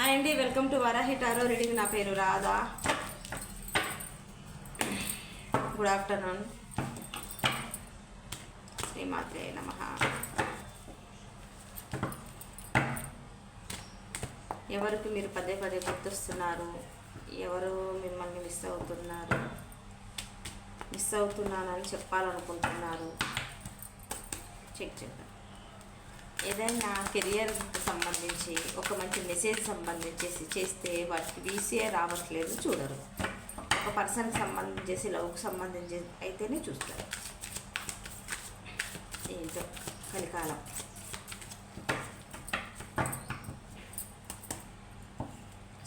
Hi అండి, welcome to Varahi tarot reading. నా పేరు రాధా. Good afternoon. శ్రీమాత్రే నమః. ఎవరికి మీరు పదే పదే గుర్తొస్తున్నారు? ఎవరు మిమ్మల్ని మిస్ అవుతున్నానని చెప్పాలనుకుంటున్నారు? చెక్ చేద్దాం. ఏదైనా కెరియర్కి సంబంధించి ఒక మంచి మెసేజ్ సంబంధించి చేస్తే వాటికి వీసీఏ రావట్లేదు, చూడరు. ఒక పర్సన్కి సంబంధించి లవ్కి సంబంధించి అయితేనే చూస్తారు. ఏంటో కలికాలం.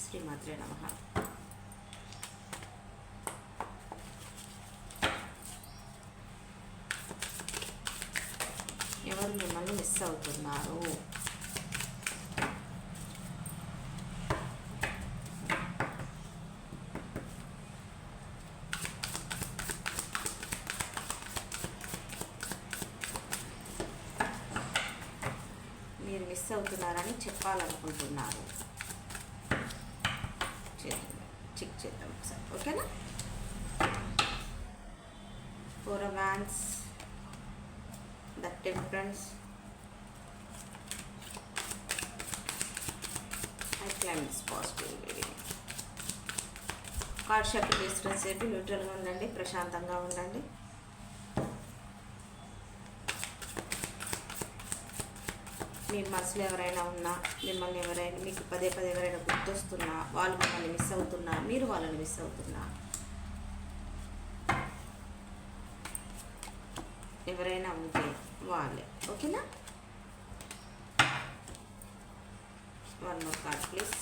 శ్రీమాత్రే నమః. ఎవరు మిమ్మల్ని మిస్ అవుతున్నారు? మీరు మిస్ అవుతున్నారని చెప్పాలనుకుంటున్నారు. చెక్ చేద్దాం ఒకసారి, ఓకేనా? Four of wands, the temperance, I claim this positive reading. Card shuffle తీసుకునేసేపు న్యూట్రల్గా ఉండండి, ప్రశాంతంగా ఉండండి. మీ మనసులో ఎవరైనా ఉన్నా, మిమ్మల్ని ఎవరైనా మీకు పదే పదే ఎవరైనా గుర్తొస్తున్నా, వాళ్ళు మిమ్మల్ని మిస్ అవుతున్నా, మీరు వాళ్ళని మిస్ అవుతున్నా, ఎవరైనా ఉంటే వాళ్ళే, ఓకేనా? One more card please.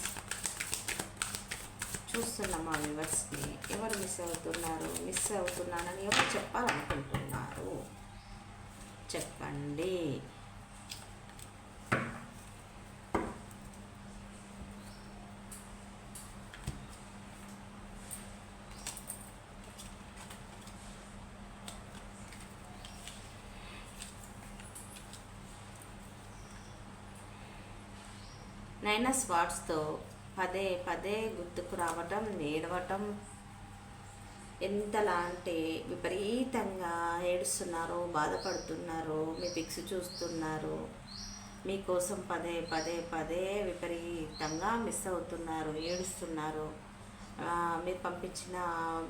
చూస్తున్నా మా వ్యూవర్స్ని, ఎవరు మిస్ అవుతున్నానని ఎవరు చెప్పాలనుకుంటున్నారు? చెప్పండి. నైన్ ఆఫ్ స్వార్డ్స్తో పదే పదే గుర్తుకు రావటం, ఏడవటం, ఎంతలా అంటే విపరీతంగా ఏడుస్తున్నారు, బాధపడుతున్నారు, మీ పిక్స్ చూస్తున్నారు, మీకోసం పదే పదే పదే విపరీతంగా మిస్ అవుతున్నారు, ఏడుస్తున్నారు. మీరు పంపించిన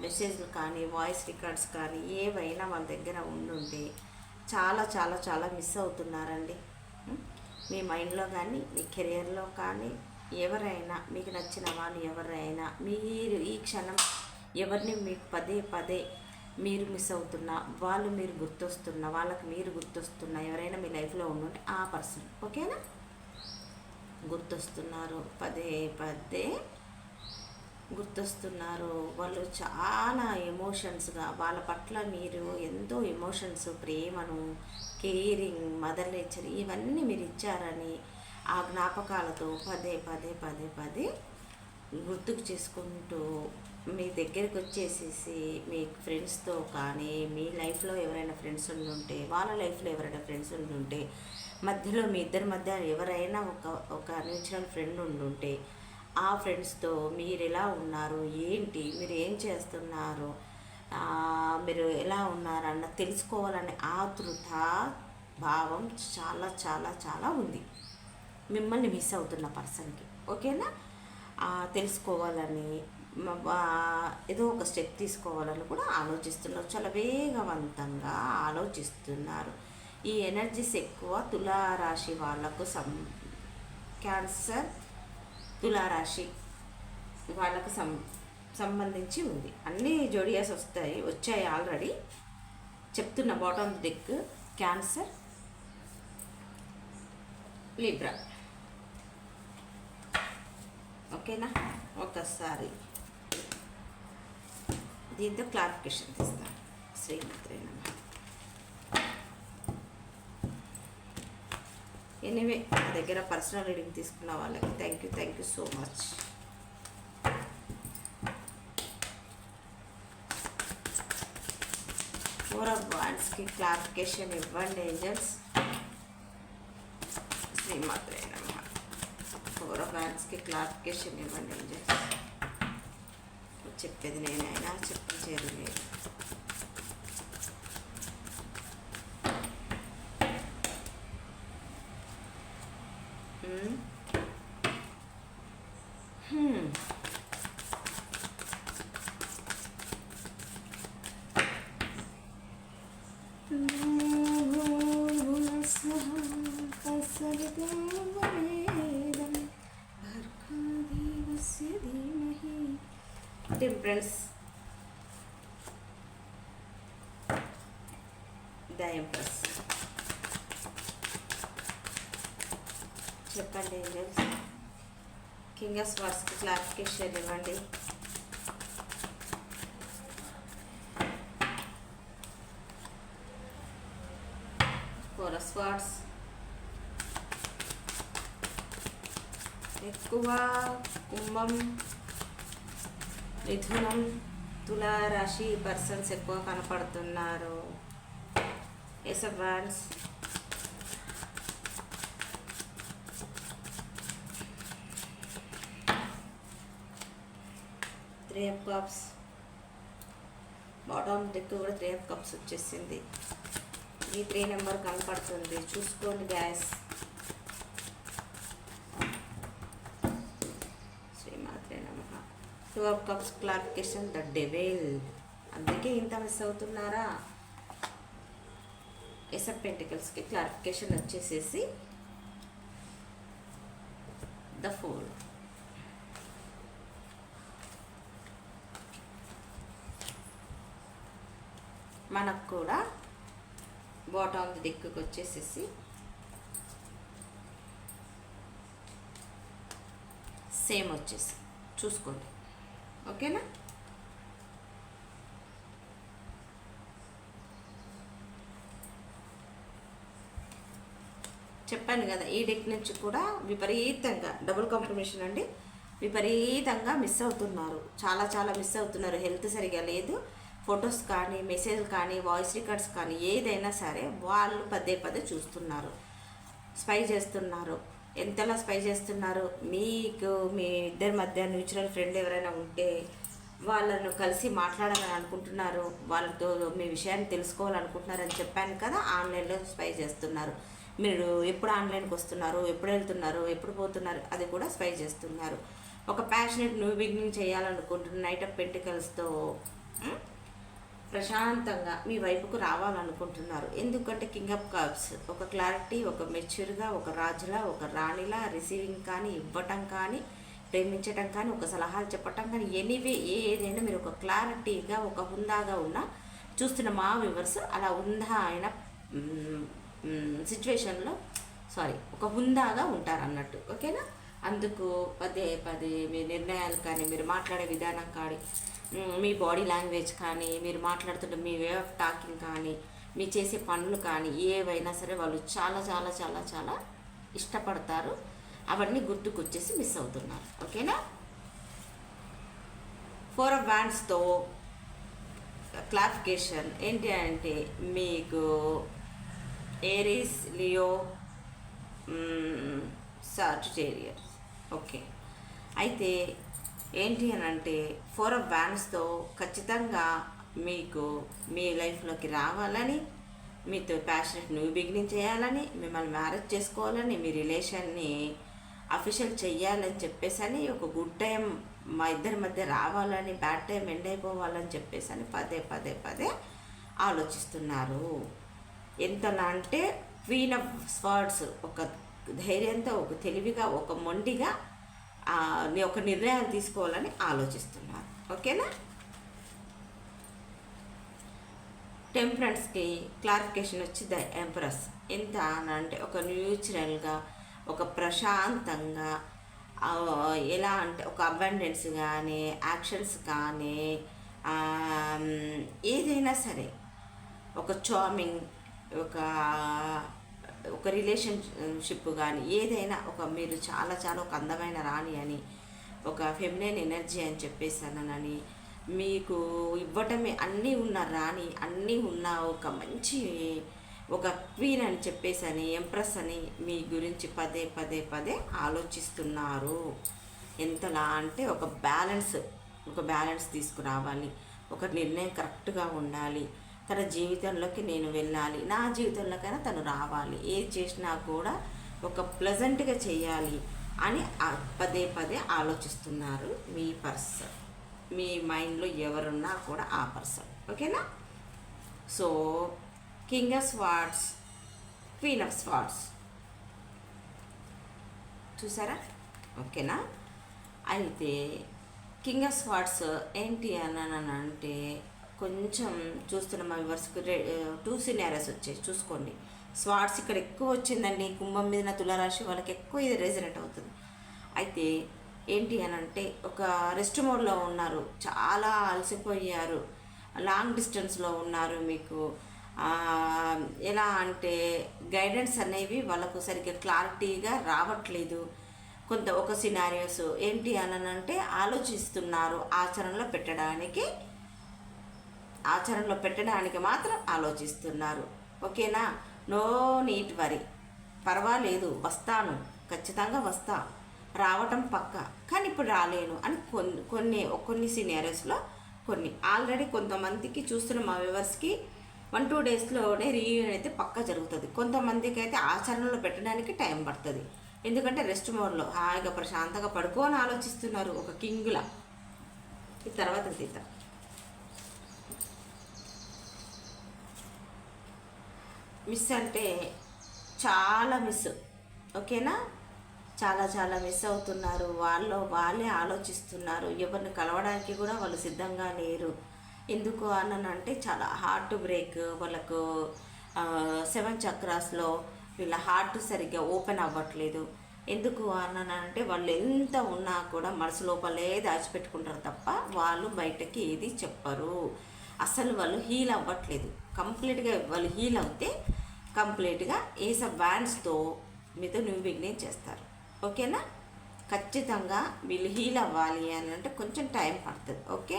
మెసేజ్లు కానీ, వాయిస్ రికార్డ్స్ కానీ ఏవైనా వాళ్ళ దగ్గర ఉండుంటే చాలా చాలా చాలా మిస్ అవుతున్నారండి. మీ మైండ్లో కానీ, మీ కెరియర్లో కానీ, ఎవరైనా మీకు నచ్చిన వాళ్ళు ఎవరైనా, మీరు ఈ క్షణం ఎవరిని మీకు పదే పదే మీరు మిస్ అవుతున్నా, వాళ్ళు మీరు గుర్తొస్తున్నా, వాళ్ళకి మీరు గుర్తొస్తున్నా, ఎవరైనా మీ లైఫ్లో ఉండుంటే ఆ పర్సన్, ఓకేనా? గుర్తొస్తున్నారు, పదే పదే గుర్తొస్తున్నారు. వాళ్ళు చాలా ఎమోషన్స్గా, వాళ్ళ పట్ల మీరు ఎంతో ఎమోషన్స్, ప్రేమను, కేరింగ్, మదర్ నేచర్ ఇవన్నీ మీరు ఇచ్చారని ఆ జ్ఞాపకాలతో పదే పదే పదే పదే గుర్తుకు చేసుకుంటూ మీ దగ్గరికి వచ్చేసేసి మీ ఫ్రెండ్స్తో కానీ, మీ లైఫ్లో ఎవరైనా ఫ్రెండ్స్ ఉండుంటే, వాళ్ళ లైఫ్లో ఎవరైనా ఫ్రెండ్స్ ఉండుంటే, మధ్యలో మీ ఇద్దరి మధ్య ఎవరైనా ఒక న్యూట్రల్ ఫ్రెండ్ ఉండుంటే, ఆ ఫ్రెండ్స్తో మీరు ఎలా ఉన్నారు, ఏంటి, మీరు ఏం చేస్తున్నారు, మీరు ఎలా ఉన్నారన్న తెలుసుకోవాలనే ఆతృత భావం చాలా చాలా చాలా ఉంది మిమ్మల్ని మిస్ అవుతున్న పర్సన్కి, ఓకేనా? తెలుసుకోవాలని, ఏదో ఒక స్టెప్ తీసుకోవాలని కూడా ఆలోచిస్తున్నారు. చాలా వేగవంతంగా ఆలోచిస్తున్నారు. ఈ ఎనర్జీస్ ఎక్కువ తులారాశి వాళ్ళకు క్యాన్సర్, తులారాశి వాళ్ళకు సంబంధించి ఉంది. అన్ని జోడియాస్ వచ్చాయి ఆల్రెడీ. చెప్తున్న బాటమ్ డెక్ క్యాన్సర్, లిబ్రా, ఓకేనా? ఒకసారి దీంతో క్లారిఫికేషన్ తీస్తాను. శ్రీమాత్రే నమః. ఎనీవే, నా దగ్గర పర్సనల్ రీడింగ్ తీసుకున్న వాళ్ళకి thank you so much. Four of వాండ్స్కి క్లారిఫికేషన్ ఇవ్వండి ఏంజల్స్. శ్రీమాత్రే నమః. 4 ఆఫ్ వ్యాన్స్కి క్లారిఫికేషన్ ఇవ్వండి ఏంజల్స్. చెప్పేది నేనైనా చెప్పించేది లేదు. Temperance, the empress. చెప్పండి ఏంజల్స్. కింగ్ ఆఫ్ స్వార్డ్స్కి క్లారిఫికేషన్ ఇవ్వండి. Four of swords. ఎక్కువ కుంభం, మిథునం, తులారాశి పర్సన్స్ ఎక్కువ కనపడుతున్నారు. Ace of wands. Three of cups. Bottom deck కూడా త్రీ ఆఫ్ కప్స్ వచ్చేసింది. ఈ 3 నెంబర్ కనపడుతుంది, చూసుకోండి గ్యాస్. శ్రీమాత్రే నమః. 2 of cups clarification, the devil. అందుకే ఇంత మిస్ అవుతున్నారా? ఏస్ ఆఫ్ పెంటికల్స్కి క్లారిఫికేషన్ వచ్చేసేసి ద ఫూల్. మనకు కూడా బాటమ్ దిక్కుకి వచ్చేసేసి సేమ్ వచ్చేసి చూసుకోండి. ఓకేనా? చెప్పాను కదా, ఈ డెక్ నుంచి కూడా విపరీతంగా డబుల్ కాంప్రమేషన్ అండి, విపరీతంగా మిస్ అవుతున్నారు. చాలా చాలా మిస్ అవుతున్నారు. హెల్త్ సరిగా లేదు. ఫొటోస్ కానీ, మెసేజ్లు కానీ, వాయిస్ రికార్డ్స్ కానీ ఏదైనా సరే వాళ్ళు పదే పదే చూస్తున్నారు, స్పై చేస్తున్నారు. ఎంతలా స్పై చేస్తున్నారు? మీకు మీ ఇద్దరి మధ్య మ్యూచువల్ ఫ్రెండ్ ఎవరైనా ఉంటే వాళ్ళను కలిసి మాట్లాడాలని అనుకుంటున్నారు, వాళ్ళతో మీ విషయాన్ని తెలుసుకోవాలనుకుంటున్నారని చెప్పాను కదా. ఆన్లైన్లో స్పై చేస్తున్నారు. మీరు ఎప్పుడు ఆన్లైన్కి వస్తున్నారు, ఎప్పుడు వెళ్తున్నారు, ఎప్పుడు పోతున్నారు, అది కూడా స్పై చేస్తున్నారు. ఒక ప్యాషనెట్ న్యూ బిగినింగ్ చేయాలనుకుంటున్న నైట్ ఆఫ్ పెంటికల్స్తో ప్రశాంతంగా మీ వైపుకు రావాలనుకుంటున్నారు. ఎందుకంటే కింగ్ ఆఫ్ కప్స్ ఒక క్లారిటీ, ఒక మెచ్యూర్గా, ఒక రాజులా, ఒక రాణిలా రిసీవింగ్ కానీ, ఇవ్వటం కానీ, ప్రేమించటం కానీ, ఒక సలహాలు చెప్పటం కానీ, ఎనీవే ఏదైనా మీరు ఒక క్లారిటీగా, ఒక హుందాగా ఉన్న చూస్తున్న మా వ్యూవర్స్ అలా హుందా అయిన సిచ్యువేషన్లో ఒక హుందాగా ఉంటారన్నట్టు. ఓకేనా? అందుకు పదే పదే మీ నిర్ణయాలు కానీ, మీరు మాట్లాడే విధానం కానీ, మీ బాడీ లాంగ్వేజ్ కానీ, మీరు మాట్లాడుతుంటే మీ వే ఆఫ్ టాకింగ్ కానీ, మీ చేసే పనులు కానీ ఏవైనా సరే వాళ్ళు చాలా చాలా చాలా చాలా ఇష్టపడతారు. అవన్నీ గుర్తుకొచ్చేసి మిస్ అవుతున్నారు. ఓకేనా? 4 ఆఫ్ వ్యాండ్స్తో క్లారిఫికేషన్ ఏంటి అంటే మీకు ఏరీస్, లియో, సాజిటేరియస్. ఓకే, అయితే ఏంటి అని అంటే 4 ఆఫ్ వ్యాండ్స్తో ఖచ్చితంగా మీకు మీ లైఫ్లోకి రావాలని, మీతో ప్యాషనెట్ న్యూ బిగినింగ్ చేయాలని, మిమ్మల్ని మ్యారేజ్ చేసుకోవాలని, మీ రిలేషన్ని అఫీషియల్ చెయ్యాలని చెప్పేసి ఒక గుడ్ టైం మా ఇద్దరి మధ్య రావాలని, బ్యాడ్ టైం ఎండ్ అయిపోవాలని చెప్పేసి పదే పదే పదే ఆలోచిస్తున్నారు. ఎంతలా అంటే క్వీన్ ఆఫ్ స్వర్డ్స్ ఒక ధైర్యంతో, ఒక తెలివిగా, ఒక మొండిగా ఒక నిర్ణయాలు తీసుకోవాలని ఆలోచిస్తున్నారు. ఓకేనా? టెంపరెన్స్కి క్లారిఫికేషన్ వచ్చి ద ఎంప్రెస్. ఎంత అంటే ఒక న్యూచురల్గా, ఒక ప్రశాంతంగా, ఎలా అంటే ఒక అబండెన్స్ కానీ, యాక్షన్స్ కానీ, ఏదైనా సరే ఒక చార్మింగ్, ఒక రిలేషన్షిప్ కానీ ఏదైనా మీరు చాలా చాలా ఒక అందమైన రాణి అని, ఒక ఫెమినైన్ ఎనర్జీ అని చెప్పేసానని, మీకు ఇవ్వటమే అన్నీ ఉన్న రాణి, అన్నీ ఉన్న ఒక మంచి ఒక క్వీన్ అని చెప్పేసి అని ఎంప్రెస్ అని మీ గురించి పదే పదే పదే ఆలోచిస్తున్నారు. ఎంతలా అంటే ఒక బ్యాలెన్స్ తీసుకురావాలి, ఒక నిర్ణయం కరెక్ట్గా ఉండాలి, తన జీవితంలోకి నేను వెళ్ళాలి, నా జీవితంలోకైనా తను రావాలి, ఏది చేసినా కూడా ఒక ప్లెజెంట్గా చేయాలి అని పదే పదే ఆలోచిస్తున్నారు మీ పర్సన్. మీ మైండ్లో ఎవరున్నా కూడా ఆ పర్సన్. ఓకేనా? So king of swords, queen of swords చూసారా? ఓకేనా? అయితే కింగ్ ఆఫ్ స్వార్డ్స్ ఏంటి అని అంటే కొంచెం చూస్తున్న మా వివర్స్కి 2 సినారియోస్ వచ్చాయి చూసుకోండి. స్వార్డ్స్ ఇక్కడ ఎక్కువ వచ్చిందండి. కుంభం మీద తులారాశి వాళ్ళకి ఎక్కువ ఇది రెజనేట్ అవుతుంది. అయితే ఏంటి అని అంటే ఒక రెస్ట్ మోడ్లో ఉన్నారు, చాలా అలసిపోయారు, లాంగ్ డిస్టెన్స్లో ఉన్నారు. మీకు ఎలా అంటే గైడెన్స్ అనేవి వాళ్ళకు సరిగ్గా క్లారిటీగా రావట్లేదు. ఒక సినారియోస్ ఏంటి అని అంటే ఆలోచిస్తున్నారు, ఆచరణలో పెట్టడానికి మాత్రం ఆలోచిస్తున్నారు. ఓకేనా? నో నీట్ వరీ, పర్వాలేదు, వస్తాను, ఖచ్చితంగా వస్తా, రావటం పక్క, కానీ ఇప్పుడు రాలేను అని కొన్ని సినారియోస్లో ఆల్రెడీ కొంతమందికి చూస్తున్న మా వ్యూవర్స్కి 1-2 డేస్లోనే రీయూనియన్ అయితే పక్కా జరుగుతుంది. కొంతమందికి అయితే ఆచరణలో పెట్టడానికి టైం పడుతుంది. ఎందుకంటే రెస్ట్ మోడ్లో హాయిగా ప్రశాంతంగా పడుకోని ఆలోచిస్తున్నారు ఒక కింగ్లా. ఈ తర్వాత తీద్దాం. మిస్ అంటే చాలా మిస్. ఓకేనా? చాలా మిస్ అవుతున్నారు. వాళ్ళే ఆలోచిస్తున్నారు. ఎవరిని కలవడానికి కూడా వాళ్ళు సిద్ధంగా లేరు. ఎందుకు అంటే చాలా హార్ట్ బ్రేక్. వాళ్ళకు 7 చక్రాస్లో వీళ్ళ హార్ట్ సరిగ్గా ఓపెన్ అవ్వట్లేదు. ఎందుకు అంటే వాళ్ళు ఎంత ఉన్నా కూడా మనసు లోపలే దాచిపెట్టుకుంటారు తప్ప వాళ్ళు బయటకి ఏది చెప్పరు. అసలు వాళ్ళు హీల్ అవ్వట్లేదు. కంప్లీట్గా వాళ్ళు హీల్ అవుతే కంప్లీట్గా ఏస్ ఆఫ్ వ్యాండ్స్తో మీతో న్యూ బిగినింగ్ చేస్తారు. ఓకేనా? ఖచ్చితంగా వీళ్ళు హీల్ అవ్వాలి అని అంటే కొంచెం టైం పడుతుంది. ఓకే?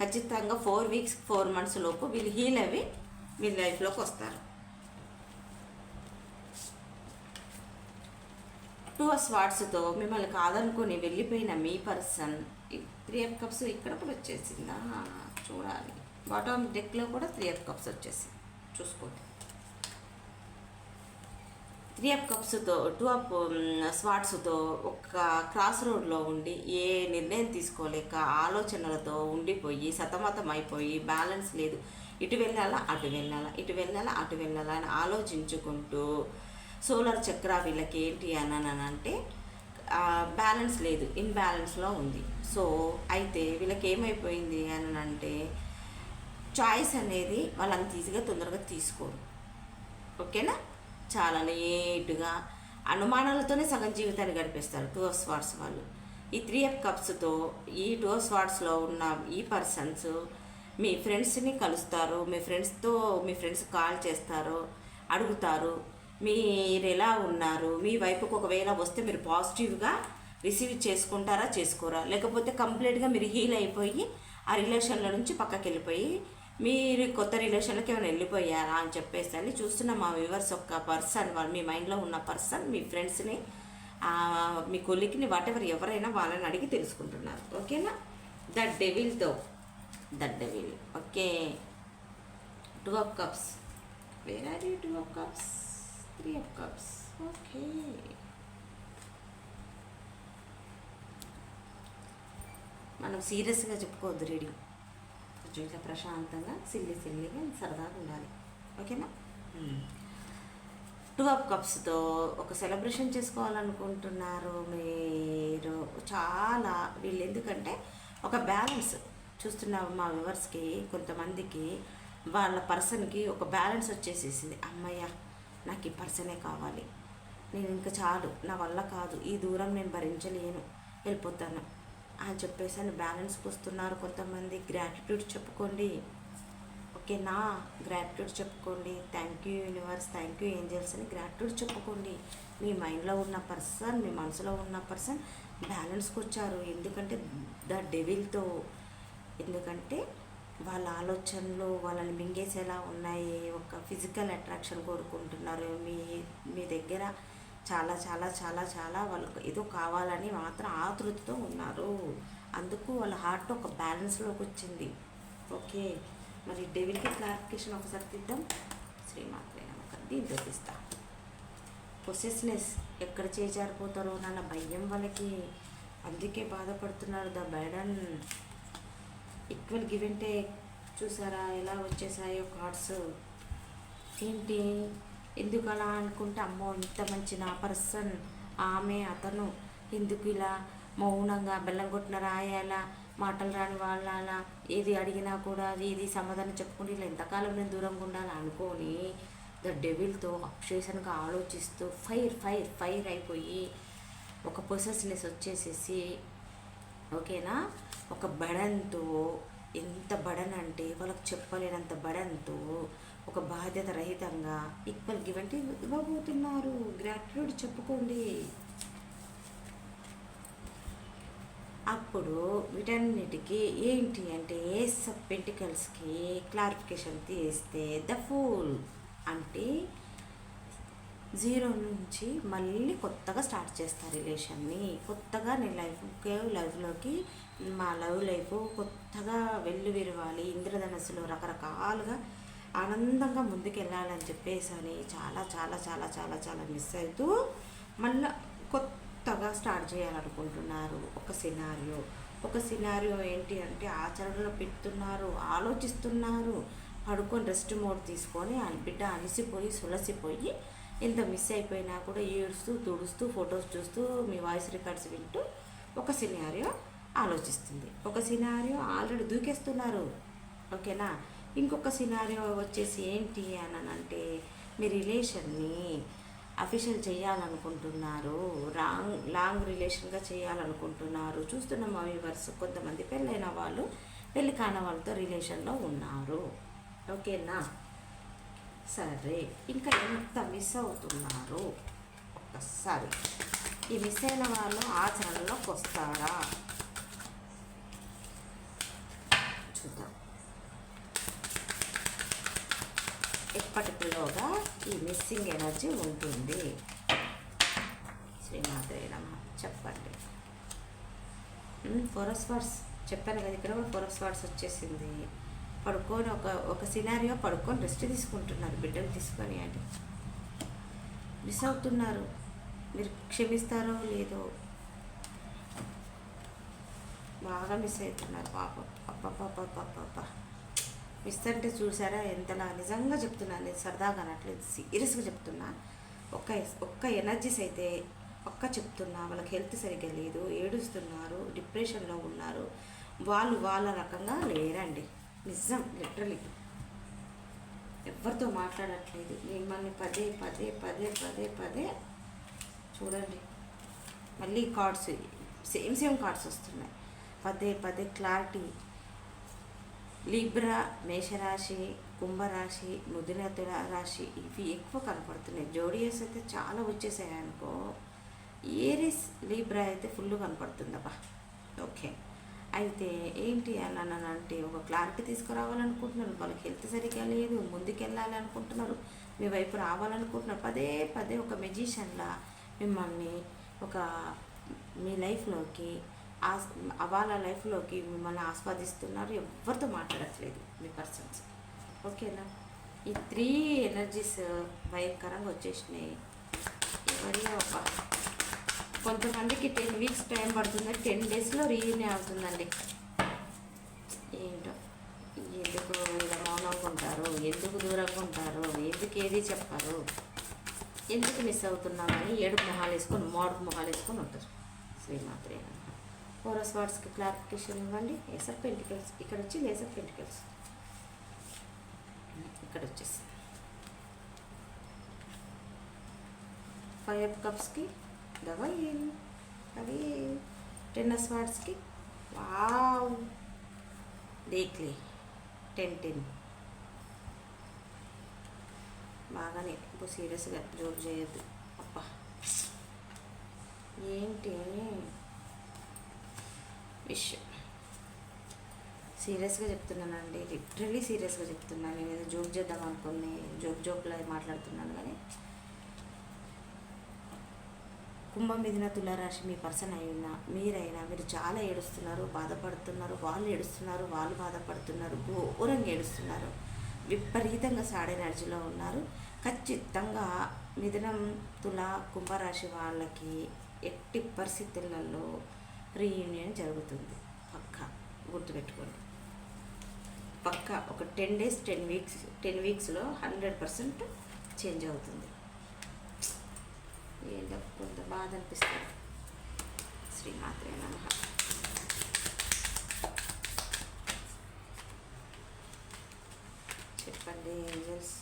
ఖచ్చితంగా 4 వీక్స్ 4 మంత్స్ లోపు వీళ్ళు హీల్ అవి మీ లైఫ్లోకి వస్తారు. 2 ఆఫ్ స్వార్డ్స్తో మిమ్మల్ని కాదనుకొని వెళ్ళిపోయిన మీ పర్సన్ 3 ఆఫ్ కప్స్ ఇక్కడ కూడా వచ్చేసిందా చూడాలి. బాటమ్ డెక్లో కూడా 3 ఆఫ్ కప్స్ వచ్చేసింది, చూసుకోండి. 3 ఆఫ్ కప్స్తో 2 ఆఫ్ స్వార్డ్స్తో ఒక క్రాస్ రోడ్లో ఉండి ఏ నిర్ణయం తీసుకోలేక ఆలోచనలతో ఉండిపోయి సతమతం అయిపోయి బ్యాలెన్స్ లేదు, ఇటు వెళ్ళాలా అటు వెళ్ళాలా అని ఆలోచించుకుంటూ సోలార్ చక్ర వీళ్ళకి ఏంటి అని అంటే బ్యాలెన్స్ లేదు, ఇన్బ్యాలెన్స్లో ఉంది. సో అయితే వీళ్ళకి ఏమైపోయింది అని అంటే చాయిస్ అనేది వాళ్ళు అంత ఈజీగా తొందరగా తీసుకోరు. ఓకేనా? చాలా లేటుగా అనుమానాలతోనే సగం జీవితాన్ని గడిపేస్తారు 2 ఆఫ్ స్వార్డ్స్ వాళ్ళు. ఈ 3 ఆఫ్ కప్స్తో ఈ 2 ఆఫ్ స్వార్డ్స్లో ఉన్న ఈ పర్సన్స్ మీ ఫ్రెండ్స్ని కలుస్తారు. మీ ఫ్రెండ్స్ కాల్ చేస్తారు, అడుగుతారు మీరు ఎలా ఉన్నారు, మీ వైపుకు ఒకవేళ వస్తే మీరు పాజిటివ్గా రిసీవ్ చేసుకుంటారా చేసుకోరా, లేకపోతే కంప్లీట్గా మీరు హీల్ అయిపోయి ఆ రిలేషన్ల నుంచి పక్కకి వెళ్ళిపోయి మీరు కొత్త రిలేషన్లోకి ఏమైనా వెళ్ళిపోయారా అని చెప్పేసి అని చూస్తున్న మా వ్యూవర్స్ ఒక పర్సన్, వాళ్ళు మీ మైండ్లో ఉన్న పర్సన్ మీ ఫ్రెండ్స్ని మీ కొలిక్ని ఎవరైనా వాళ్ళని అడిగి తెలుసుకుంటున్నారు. ఓకేనా? The devil. Okay. 2 of cups. Where are you? 2 of cups, 3 of cups. Okay. మనం సీరియస్గా చెప్పుకోవద్దు రీడింగ్, కొంచెం ప్రశాంతంగా సిల్లిగా సరదాగా ఉండాలి. ఓకేనా? 2 ఆఫ్ కప్స్తో ఒక సెలబ్రేషన్ చేసుకోవాలనుకుంటున్నారు మీరు చాలా. వీళ్ళు ఎందుకంటే ఒక బ్యాలెన్స్ చూస్తున్న మా వ్యూవర్స్కి కొంతమందికి వాళ్ళ పర్సన్కి ఒక బ్యాలెన్స్ వచ్చేసేసింది. అమ్మయ్య, నాకు ఈ పర్సనే కావాలి, నేను ఇంకా చాలు, నా వల్ల కాదు, ఈ దూరం నేను భరించలేను, వెళ్ళిపోతాను అని చెప్పేసి అని బ్యాలెన్స్కి వస్తున్నారు. కొంతమంది గ్రాటిట్యూడ్ చెప్పుకోండి. ఓకేనా? గ్రాటిట్యూడ్ చెప్పుకోండి. Thank you universe, thank you angels అని గ్రాటిట్యూడ్ చెప్పుకోండి. మీ మైండ్లో ఉన్న పర్సన్, మీ మనసులో ఉన్న పర్సన్ బ్యాలెన్స్కి వచ్చారు. ఎందుకంటే ద డెవిల్తో. ఎందుకంటే వాళ్ళ ఆలోచనలు వాళ్ళని మింగేసేలా ఉన్నాయి. ఒక ఫిజికల్ అట్రాక్షన్ కోరుకుంటున్నారు. మీ దగ్గర చాలా చాలా చాలా చాలా వాళ్ళకు ఏదో కావాలని మాత్రం ఆతృతతో ఉన్నారు. అందుకు వాళ్ళ హార్ట్ ఒక బ్యాలెన్స్లోకి వచ్చింది. ఓకే, మరి డెవిల్కి క్లారిఫికేషన్ ఒకసారి తీద్దాం. శ్రీమాత్రే నమః. దీంతో తీస్తా. పొసెస్నెస్ ఎక్కడ చేజారిపోతారో నాన్న భయం వాళ్ళకి, అందుకే బాధపడుతున్నారు. The burden equal give and take. చూసారా ఎలా వచ్చేసాయో కార్డ్స్. ఏంటి ఎందుకు అలా అనుకుంటే, అమ్మో ఇంత మంచి నా పర్సన్, ఆమె అతను ఎందుకు ఇలా మౌనంగా బెల్లం కొట్టిన రాయాలా, మాటలు రాని వాళ్ళ ఏది అడిగినా కూడా ఏది సమాధానం చెప్పుకుంటే ఇలా ఎంతకాలం నేను దూరంగా ఉండాలి అనుకొని ద డెవిల్తో అప్షేషన్గా ఆలోచిస్తూ ఫైర్ అయిపోయి ఒక పొసెస్నెస్ వచ్చేసేసి, ఓకేనా, ఒక బడన్తో, ఎంత బడన్ అంటే వాళ్ళకి చెప్పలేనంత బడన్తో ఒక బాధ్యత రహితంగా ఈక్వల్ గివ్ అంటే ఇవ్వబోతున్నారు. గ్రాటిట్యూడ్ చెప్పుకోండి. అప్పుడు వీటన్నిటికీ ఏంటి అంటే ఏస్ ఆఫ్ పెంటికల్స్కి క్లారిఫికేషన్ తీస్తే ద ఫూల్ అంటే జీరో నుంచి మళ్ళీ కొత్తగా స్టార్ట్ చేస్తారు రిలేషన్ని. కొత్తగా నేను లైఫ్లోకి మా లవ్ లైఫ్ కొత్తగా విరవాలి, ఇంద్రధనస్సులో రకరకాలుగా ఆనందంగా ముందుకెళ్ళాలని చెప్పేసి అని చాలా చాలా చాలా చాలా చాలా మిస్ అవుతూ మళ్ళీ కొత్తగా స్టార్ట్ చేయాలనుకుంటున్నారు. ఒక సినారియో ఏంటి అంటే ఆచరణలో పెడుతున్నారు, ఆలోచిస్తున్నారు. పడుకొని రెస్ట్ మోడ్ తీసుకొని ఆ బిడ్డ అలసిపోయి సులసిపోయి ఎంత మిస్ అయిపోయినా కూడా ఏడుస్తూ తుడుస్తూ ఫొటోస్ చూస్తూ మీ వాయిస్ రికార్డ్స్ వింటూ ఒక సినారియో ఆలోచిస్తుంది. ఒక సినారియో ఆల్రెడీ దూకేస్తున్నారు. ఓకేనా, ఇంకొక సినారియో వచ్చేసి ఏంటి అని అంటే మీ రిలేషన్ని అఫీషియల్ చేయాలనుకుంటున్నారు, లాంగ్ రిలేషన్గా చేయాలనుకుంటున్నారు. చూస్తున్న మా వ్యూవర్స్ కొంతమంది పెళ్ళైన వాళ్ళు పెళ్ళి కాని వాళ్ళతో రిలేషన్లో ఉన్నారు. ఓకేనా, సరే ఇంకా ఎంత మిస్ అవుతున్నారు ఒక్కసారి ఈ మిస్ అయిన వాళ్ళు ఆచరణలోకి వస్తారా చూద్దాం. ఎప్పటిలోగా ఈ మిస్సింగ్ ఎనర్జీ ఉంటుంది. శ్రీమాత్రే నమః. చెప్పండి. ఫోరస్ వర్డ్స్ చెప్పాను కదా, ఇక్కడ కూడా ఫోరస్ వర్డ్స్ వచ్చేసింది. పడుకొని ఒక సినారియో పడుకొని రెస్ట్ తీసుకుంటున్నారు బిడ్డలు తీసుకొని అంటే మిస్ అవుతున్నారు. మీరు క్షమిస్తారో లేదో బాగా మిస్ అవుతున్నారు పాపం. అప్ప మిస్ అంటే చూసారా ఎంతలా. నిజంగా చెప్తున్నాను, నేను సరదాగా అనట్లేదు, సీరియస్గా చెప్తున్నా. ఒక్క ఎనర్జీస్ అయితే చెప్తున్నా వాళ్ళకి హెల్త్ సరిగ్గా లేదు, ఏడుస్తున్నారు, డిప్రెషన్లో ఉన్నారు. వాళ్ళ రకంగా లేరండి. నిజం, లిటరలీ ఎవరితో మాట్లాడట్లేదు. మిమ్మల్ని పదే చూడండి. మళ్ళీ కార్డ్స్ సేమ్ కార్డ్స్ వస్తున్నాయి. పదే క్లారిటీ. లిబ్రా, మేషరాశి, కుంభరాశి, మిథున రాశి ఇవి ఎక్కువ కనపడుతున్నాయి. జోడియస్ అయితే చాలా వచ్చేసాయి అనుకో. ఏరిస్, లిబ్రా అయితే ఫుల్ కనపడుతుందబ్బా. ఓకే, అయితే ఏంటి అని అంటే ఒక క్లారిటీ తీసుకురావాలనుకుంటున్నారు. వాళ్ళకి హెల్త్ సరిగ్గా లేదు, ముందుకెళ్ళాలి అనుకుంటున్నారు, మీ వైపు రావాలనుకుంటున్నారు. పదే ఒక మెజిషియన్లా మిమ్మల్ని మీ లైఫ్లోకి వాళ్ళ లైఫ్లోకి మిమ్మల్ని ఆస్వాదిస్తున్నారు. ఎవరితో మాట్లాడట్లేదు మీ పర్సన్స్. ఓకేనా, ఈ 3 ఎనర్జీస్ భయంకరంగా వచ్చేసినాయి. ఎవరియో కొంతమందికి 10 వీక్స్ టైం పడుతుంది, 10 డేస్లో రీయూనియన్ అవుతుందండి. ఏంటో ఎందుకు ఇలా మౌనంగా ఉంటారు, ఎందుకు దూరంగా ఉంటారు, ఎందుకు ఏది చెప్పారు, ఎందుకు మిస్ అవుతున్నామని ఏడుపు మొహాలు వేసుకొని ఉంటారు. శ్రీమాత్రే ఫోరస్ వర్డ్స్కి క్లారిఫికేషన్ ఇవ్వండి. ఏస్ ఆఫ్ పెంటికల్స్ ఇక్కడ వచ్చి ఏస్ ఆఫ్ పెంటికల్స్ ఇక్కడ వచ్చేసి 5 ఆఫ్ కప్స్కి అవి 10 ఆఫ్ స్వార్డ్స్కి వావ్ దేక్లీ 10 బాగానే. ఇప్పుడు సీరియస్గా జోక్ చేయొద్దు. అబ్బా ఏంటి విషయం. సీరియస్గా చెప్తున్నానండి, లిటరలీ సీరియస్గా చెప్తున్నాను. నేను ఏదో జోక్ చేద్దాం అనుకుని జోక్లో మాట్లాడుతున్నాను. కానీ కుంభం మీదిన తులారాశి మీ పర్సన్ అయినా మీరైనా మీరు చాలా ఏడుస్తున్నారు, బాధపడుతున్నారు, వాళ్ళు ఏడుస్తున్నారు, వాళ్ళు బాధపడుతున్నారు, ఘోరంగా ఏడుస్తున్నారు, విపరీతంగా సాడ్ ఎనర్జీలో ఉన్నారు. ఖచ్చితంగా మిథునం తుల కుంభరాశి వాళ్ళకి ఎట్టి పరిస్థితులలో రీయూనియన్ జరుగుతుంది. పక్కా గుర్తుపెట్టుకోండి. పక్కా ఒక 10 days 10 weeksలో 100% చేంజ్ అవుతుంది. ఏంటో కొంత బాధ అనిపిస్తుంది. శ్రీమాత్రే నమః. చెప్పండి ఏంజల్స్,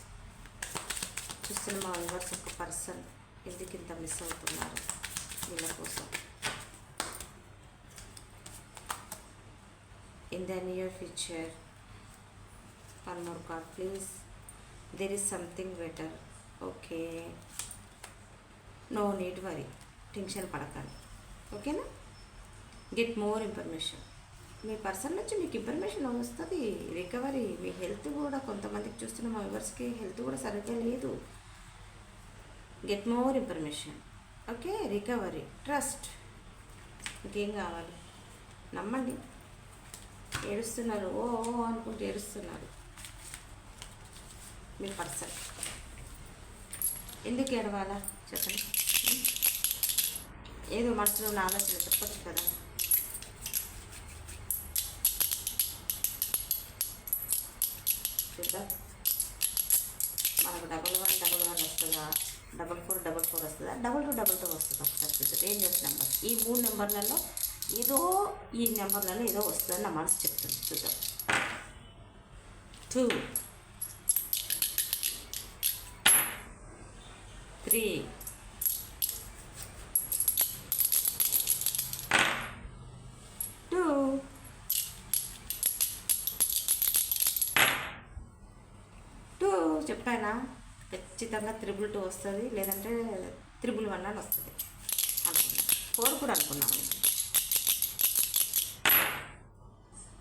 చూస్తున్న మా వ్యూవర్స్ ఒక పర్సన్ ఎందుకు ఇంత మిస్ అవుతున్నారు వీళ్ళ కోసం. In the near future, one more card please. There is something better. Okay, no need worry, tension పడకండి. ఓకేనా? Get more information. మీ పర్సన్ నుంచి మీకు ఇన్ఫర్మేషన్ వస్తుంది. రికవరీ, మీ హెల్త్ కూడా కొంతమందికి చూస్తున్న మా వ్యూవర్స్కి హెల్త్ కూడా సరిగ్గా లేదు. Get more information. Okay, recovery, trust. ఇంకేం కావాలి? నమ్మండి. ఏడుస్తున్నారు, ఓ అనుకుంటూ ఏడుస్తున్నారు మీ పర్సన్. ఎందుకు ఏడవాలా చెప్పండి? ఏదో మనసులో ఉన్న ఆలోచన చెప్పచ్చు కదా. చూద్దాం, మనకు 1111 వస్తుందా, 4444 వస్తుందా, 2222 వస్తుంది. ఒకసారి చూద్దాం ఏం చేసిన నెంబర్. ఈ 3 నెంబర్లలో ఏదో, ఈ నెంబర్లలో ఏదో వస్తుందని నా మనసు చెప్తుంది. చూద్దాం. 2 3 2 2 చెప్పానా? ఖచ్చితంగా 222 వస్తుంది, లేదంటే 111 అని వస్తుంది అనుకున్నాను. 4 కూడా అనుకున్నాను.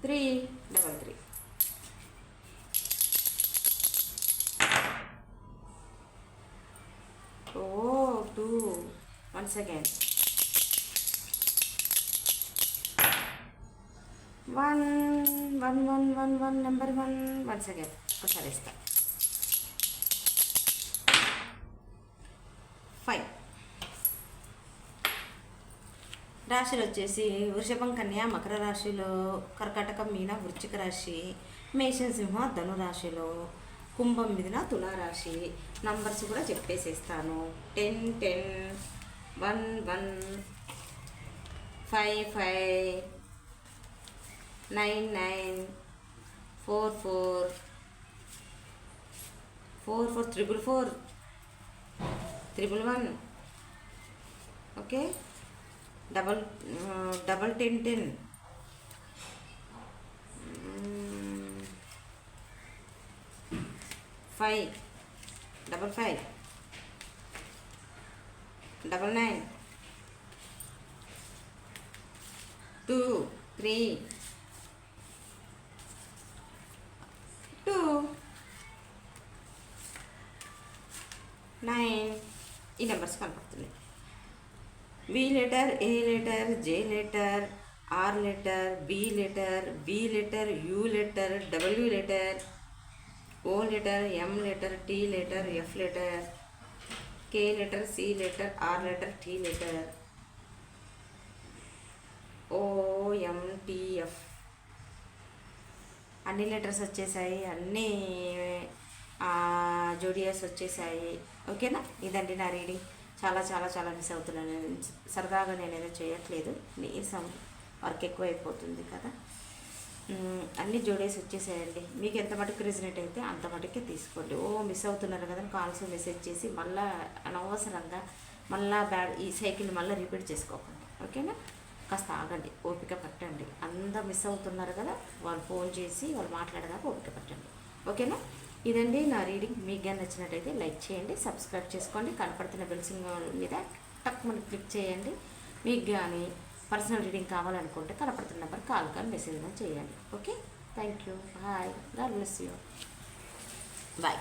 333. Oh, 2. Once again. 1 number 1 once again. ఒకసారి ఇస్తా. 5. రాశులు వచ్చేసి వృషభం, కన్యా, మకర రాశిలో, కర్కాటకం, మీన, వృశ్చిక రాశి, మేషం, సింహ, ధను రాశిలో, కుంభం, మిథున, తులారాశి. నంబర్స్ కూడా చెప్పేసేస్తాను. 10 10, 1 1, 5 5, 9 9, 4 4, 4 4, 4 1 1. Okay, double 10 10, 5 5 5, 9 9, 2 3 2 9. ఈ నెంబర్స్ కనపడుతున్నాయి. V letter, A letter, J letter, R letter, B letter, B letter, U letter, W letter, O letter, M letter, T letter, F letter, K letter, C letter, R letter, T letter, OMTF. అన్ని letters వచ్చేసాయి, అన్నీ జోడియాస్ వచ్చేసాయి. ఓకేనా? ఇదండి నా reading. చాలా చాలా చాలా మిస్ అవుతున్నాను. సరదాగా నేనేదో చేయట్లేదు, నీసం వర్క్ ఎక్కువ అయిపోతుంది కదా. అన్ని జోడేసి వచ్చేసాయండి. మీకు ఎంత మటుకు రిజనేట్ అయితే అంత మటుకే తీసుకోండి. మిస్ అవుతున్నారు కదా కాల్స్ మెసేజ్ చేసి మళ్ళీ అనవసరంగా మళ్ళీ ఈ సైకిల్ మళ్ళీ రిపీట్ చేసుకోకండి. ఓకేనా? కాస్త ఆగండి, ఓపిక పట్టండి. అందరూ మిస్ అవుతున్నారు కదా, వాళ్ళు ఫోన్ చేసి వాళ్ళు మాట్లాడదాకా ఓపిక పట్టండి. ఓకేనా? ఇదండి నా రీడింగ్. మీకు కానీ నచ్చినట్టయితే లైక్ చేయండి, సబ్స్క్రైబ్ చేసుకోండి, కనపడుతున్న బెల్ సింబల్ మీద టక్ మనకి క్లిక్ చేయండి. మీకు కానీ పర్సనల్ రీడింగ్ కావాలనుకుంటే కనపడుతున్న నెంబర్ కాల్ కానీ మెసేజ్ కానీ చేయండి. Okay? Thank you. Bye. God bless you. Bye.